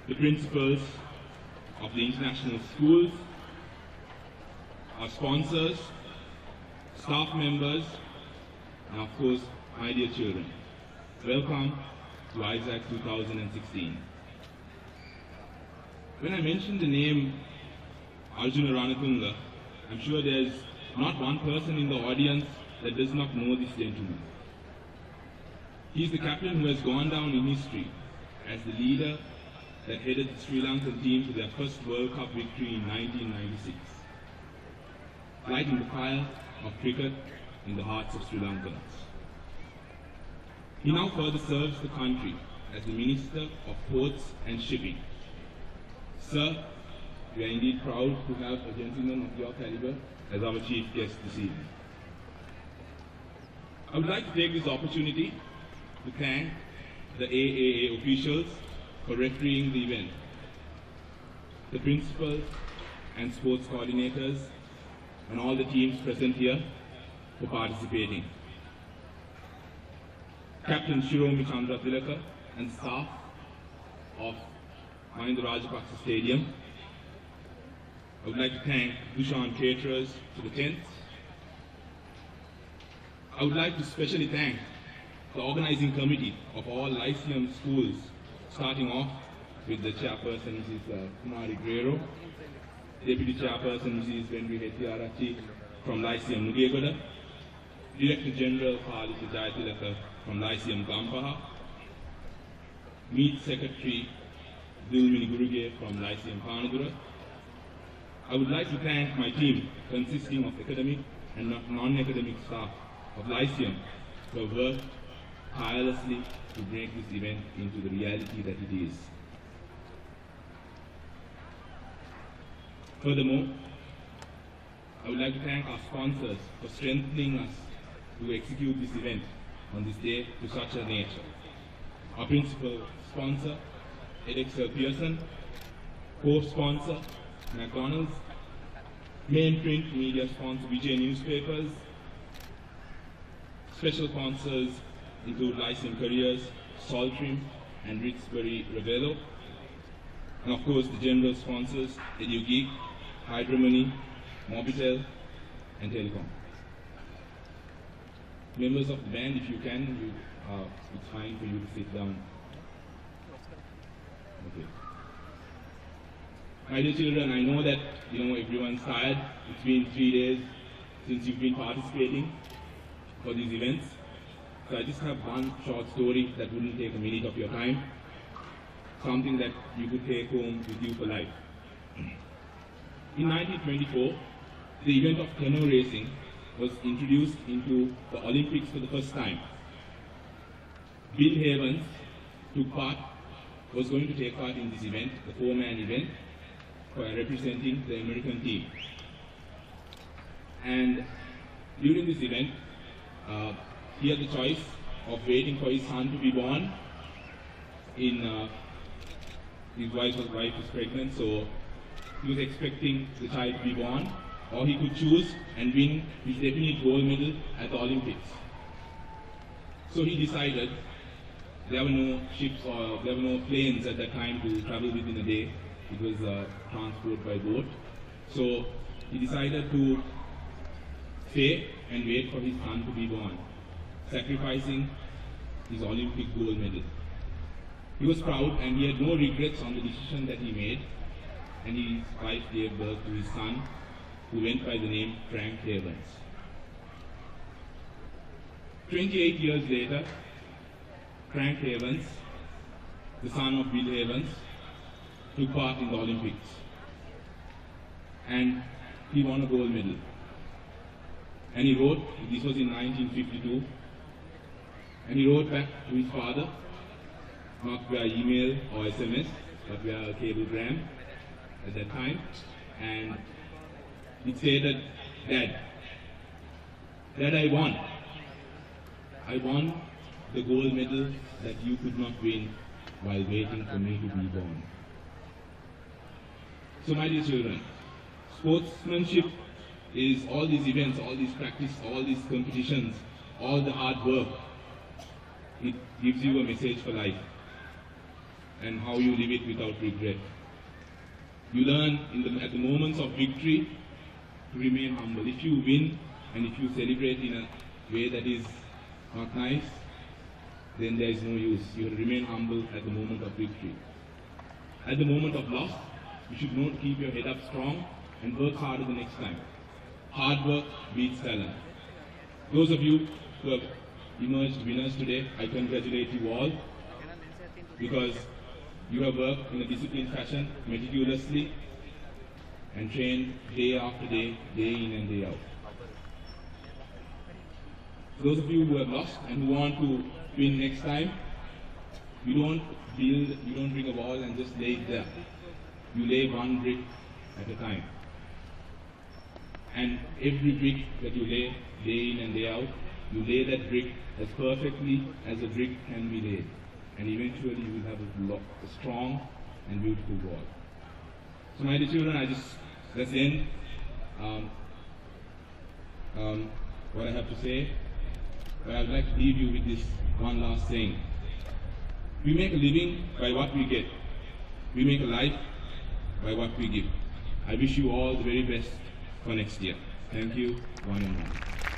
the principals of the international schools, our sponsors, staff members, and of course, my dear children. Welcome to ISAC 2016. When I mention the name Arjuna Ranatunga, I'm sure there's not one person in the audience that does not know this gentleman. He's the captain who has gone down in history as the leader that headed the Sri Lankan team to their first World Cup victory in 1996, lighting the fire of cricket in the hearts of Sri Lankans. He now further serves the country as the Minister of Ports and Shipping. Sir, we are indeed proud to have a gentleman of your caliber as our chief guest this evening. I would like to take this opportunity to thank the AAA officials for refereeing the event, the principals and sports coordinators, and all the teams present here for participating. Captain Shiromi Chandratilaka and staff of Mahinda Rajapaksa Stadium. I would like to thank Dushan Caterers for the tents. I would like to specially thank the organizing committee of all Lyceum schools, starting off with the chairperson, Mrs. Nikitha Grero, Deputy Chairperson, Mrs. Venri Hettiarachchi from Lyceum Nugegoda, Director General Palika Jayatilaka from Lyceum Gampaha, Meet Secretary Dilmini Guruge from Lyceum Panadura. I would like to thank my team consisting of academic and non-academic staff of Lyceum who have worked tirelessly to make this event into the reality that it is. Furthermore, I would like to thank our sponsors for strengthening us to execute this event on this day to such a nature. Our principal sponsor, Edexcel Pearson, co-sponsor, McDonald's, main print media sponsor, Vijay Newspapers, special sponsors include Lyceum Careers, Saltrim, and Ritzbury Ravello, and of course the general sponsors, EduGeek, Hydromoney, Mobitel, and Telecom. Members of the band, if you can, it's fine for you to sit down. Okay. My dear children, I know that everyone's tired. It's been 3 days since you've been participating for these events. So I just have one short story that wouldn't take a minute of your time. Something that you could take home with you for life. In 1924, the event of canoe racing was introduced into the Olympics for the first time. Bill Havens was going to take part in this event, the 4-man event, representing the American team. And during this event, he had the choice of waiting for his son to be born. His wife was pregnant, so he was expecting the child to be born, or he could choose and win his definite gold medal at the Olympics. So he decided, there were no ships or there were no planes at that time to travel within a day. It was transport by boat. So he decided to stay and wait for his son to be born, sacrificing his Olympic gold medal. He was proud and he had no regrets on the decision that he made, and his wife gave birth to his son, who went by the name Frank Havens. 28 years later, Frank Havens, the son of Bill Havens, took part in the Olympics, and he won a gold medal. And he wrote, this was in 1952, and he wrote back to his father, not via email or SMS, but via cablegram at that time, and it stated, Dad, I won. I won the gold medal that you could not win while waiting for me to be born. So my dear children, sportsmanship is all these events, all these practice, all these competitions, all the hard work. It gives you a message for life. and how you live it without regret. You learn at the moments of victory to remain humble. If you win and if you celebrate in a way that is not nice, then there is no use. You have to remain humble at the moment of victory. At the moment of loss, you should not keep your head up strong and work harder the next time. Hard work beats talent. Those of you who have emerged winners today, I congratulate you all because you have worked in a disciplined fashion, meticulously, and trained day after day, day in and day out. Those of you who have lost and who want to win next time, you don't bring a wall and just lay it there. You lay one brick at a time. And every brick that you lay, day in and day out, you lay that brick as perfectly as a brick can be laid. And eventually you will have a strong and beautiful wall. So my dear children, that's the end. What I have to say, but I'd like to leave you with this one last saying. We make a living by what we get. We make a life by what we give. I wish you all the very best for next year. Thank you, one and all.